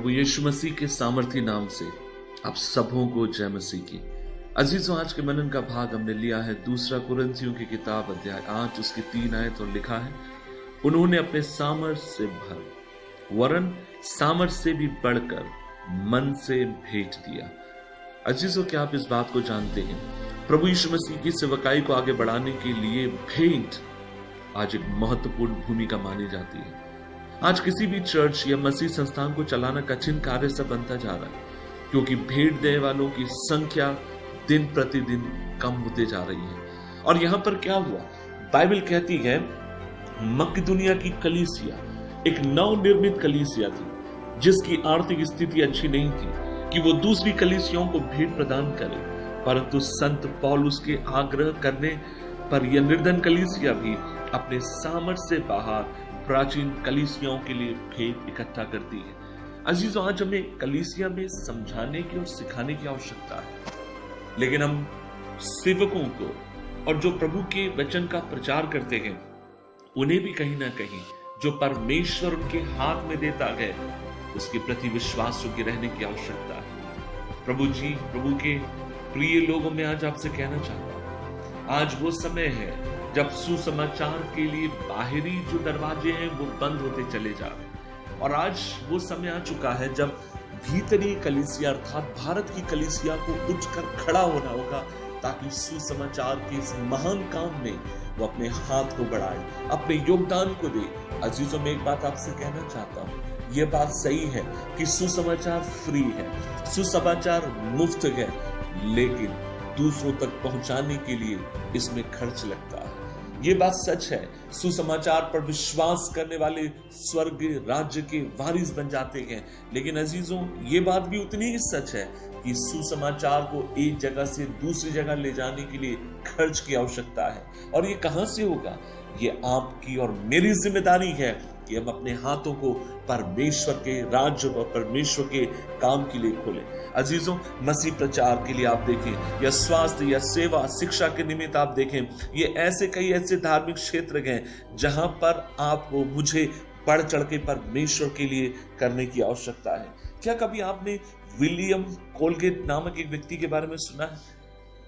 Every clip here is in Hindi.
प्रभु यीशु मसीह के सामर्थी नाम से आप सबों को जय मसीह की। अजीजों, आज के मनन का भाग हमने लिया है दूसरा कुरिन्थियों की किताब अध्याय 8 उसकी 3 आयत और लिखा है, उन्होंने अपने सामर्थ्य से भर वरन सामर्थ्य से भी बढ़कर मन से भेंट दिया। अजीजों, क्या आप इस बात को जानते हैं? प्रभु यीशु मसीह की सेवकाई को आगे बढ़ाने के लिए भेंट आज एक महत्वपूर्ण भूमिका मानी जाती है। आज किसी भी चर्च या मसीह संस्थान को चलाना कठिन कार्य सा बनता जा रहा है, क्योंकि भेंट देने वालों की संख्या दिन प्रतिदिन कम होते जा रही है। और यहां पर क्या हुआ? बाइबल कहती है मकदूनिया की कलीसिया एक नवनिर्मित कलीसिया थी, जिसकी आर्थिक स्थिति अच्छी नहीं थी कि वो दूसरी कलीसियाओं को भेंट प्रदान करे, परंतु संत पौलुस के आग्रह करने पर यह निर्धन कलीसिया भी अपने सामर्थ्य से बाहर प्राचीन कलीसियाओं के लिए भेंट इकट्ठा करती है। अजीजों, आज हमें कलीसिया में समझाने की और सिखाने की आवश्यकता है, लेकिन हम सेवकों को और जो प्रभु के वचन का प्रचार करते हैं उन्हें भी कहीं ना कहीं जो परमेश्वर उनके हाथ में देता है उसके प्रति विश्वास योग्य रहने की आवश्यकता है। प्रभु के प्रिय लोगों में आज आपसे कहना चाहता हूं, आज वो समय है जब सुसमाचार के लिए बाहरी जो दरवाजे हैं वो बंद होते चले जा रहे हैं, और आज वो समय आ चुका है जब भीतरी कलीसिया अर्थात भारत की कलीसिया को उठकर खड़ा होना होगा, ताकि सुसमाचार के इस महान काम में वो अपने हाथ को बढ़ाए, अपने योगदान को दे। अजीजों, में एक बात आपसे कहना चाहता हूं, यह बात सही है कि सुसमाचार फ्री है, सुसमाचार मुफ्त है, लेकिन दूसरों तक पहुंचाने के लिए इसमें खर्च लगता है। ये बात सच है। सुसमाचार पर विश्वास करने वाले स्वर्ग राज्य के वारिस बन जाते हैं, लेकिन अजीजों, ये बात भी उतनी ही सच है कि सुसमाचार को एक जगह से दूसरी जगह ले जाने के लिए खर्च की आवश्यकता है। और ये कहां से होगा? ये आपकी और मेरी जिम्मेदारी है कि हम अपने हाथों को परमेश्वर के राज्य और परमेश्वर के काम के लिए खोलें। अजीजों, मसीह प्रचार के लिए आप देखें, या स्वास्थ्य या सेवा शिक्षा के निमित्त आप देखें, ये कई ऐसे धार्मिक क्षेत्र हैं जहां पर आपको मुझे बढ़ चढ़ के परमेश्वर के लिए करने की आवश्यकता है। क्या कभी आपने विलियम कोलगेट नामक एक व्यक्ति के बारे में सुना है?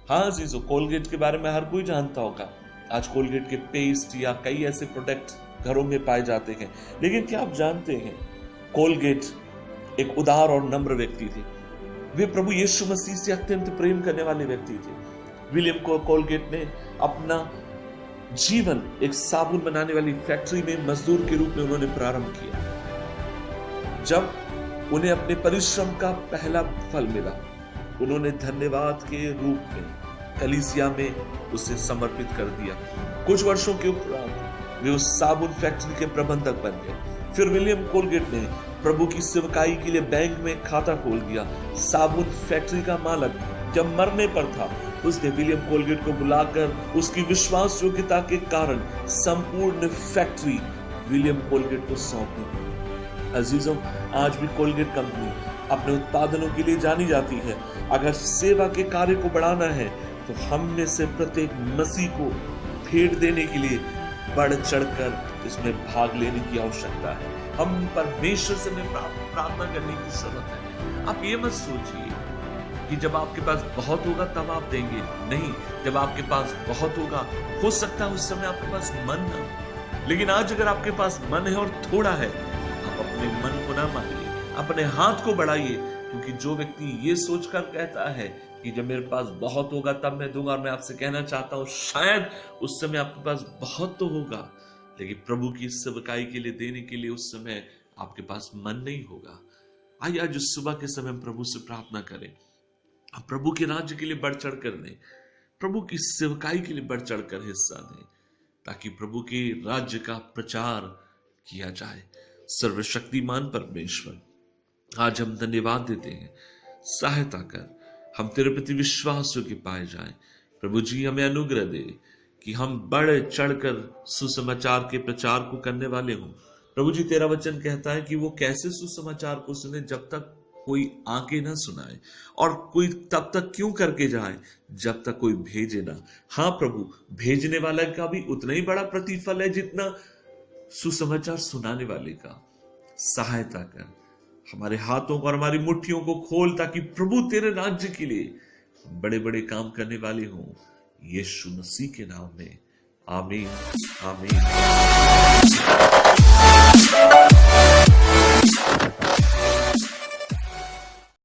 हाँ अजीजों, कोलगेट के बारे में हर कोई जानता होगा। आज कोलगेट के पेस्ट या कई ऐसे प्रोडक्ट घरों में पाए जाते हैं, लेकिन क्या आप जानते हैं कोलगेट एक उदार और नम्र व्यक्ति थे। वे प्रभु यीशु मसीह से अत्यंत प्रेम करने वाले व्यक्ति थे। विलियम कोलगेट ने अपना जीवन एक साबुन बनाने वाली फैक्ट्री में मजदूर के रूप में उन्होंने प्रारंभ किया। जब उन्हें अपने परिश्रम का पहला फल मिला, उन्होंने धन्यवाद के रूप में कलीसिया में उसे समर्पित कर दिया। कुछ वर्षों के उपरांत वे उस साबुन फैक्ट्री के प्रबंधक बन गए। फिर विलियम कोलगेट ने प्रभु की सेवकाई के लिए बैंक में खाता खोल दिया। साबुन फैक्ट्री का मालिक जब मरने पर था, उसने विलियम कोलगेट को बुलाकर उसकी विश्वास योग्यता के कारण संपूर्ण फैक्ट्री विलियम कोलगेट को सौंप दी। अजीजों, आज भी कोलगेट कंपनी अपने उत्पादनों के लिए जानी जाती है। अगर सेवा के कार्य को बढ़ाना है तो हम में से प्रत्येक मसीह को भेंट देने के लिए बढ़ चढ़कर इसमें भाग लेने की आवश्यकता है। हम परमेश्वर से प्रार्थना करने की जरूरत है। आप ये मत सोचिए कि जब आपके पास बहुत होगा तब आप देंगे। नहीं, जब आपके पास बहुत होगा, हो सकता है उस समय आपके पास मन ना हो, लेकिन आज अगर आपके पास मन है और थोड़ा है, आप अपने मन को ना मारिए, अपने हाथ को बढ़ाइए, क्योंकि जो व्यक्ति ये सोचकर कहता है कि जब मेरे पास बहुत होगा तब मैं दूंगा, और मैं आपसे कहना चाहता हूं शायद उस समय आपके पास बहुत तो होगा, लेकिन प्रभु की सेवकाई के लिए देने के लिए उस समय आपके पास मन नहीं होगा। आइए आज सुबह के समय हम प्रभु से प्रार्थना करें, आप प्रभु के राज्य के लिए बढ़ चढ़ कर दें, प्रभु की सेवकाई के लिए बढ़ चढ़ कर हिस्सा दें, ताकि प्रभु के राज्य का प्रचार किया जाए। सर्वशक्तिमान परमेश्वर, आज हम धन्यवाद देते हैं, सहायता कर हम तेरे प्रति विश्वास योग्य पाए जाएं। प्रभु जी, हमें अनुग्रह दे कि हम बढ़ चढ़कर सुसमाचार के प्रचार को करने वाले हों। प्रभु जी, तेरा वचन कहता है कि वो कैसे सुसमाचार को सुने जब तक कोई आके ना सुनाए, और कोई तब तक क्यों करके जाए जब तक कोई भेजे ना। हाँ प्रभु, भेजने वाले का भी उतना ही बड़ा प्रतिफल है जितना सुसमाचार सुनाने वाले का। सहायता कर, हमारे हाथों को और हमारी मुट्ठियों को खोल, ताकि प्रभु तेरे राज्य के लिए बड़े बड़े काम करने वाले हों, यीशु मसीह के नाम में, आमीन, आमीन।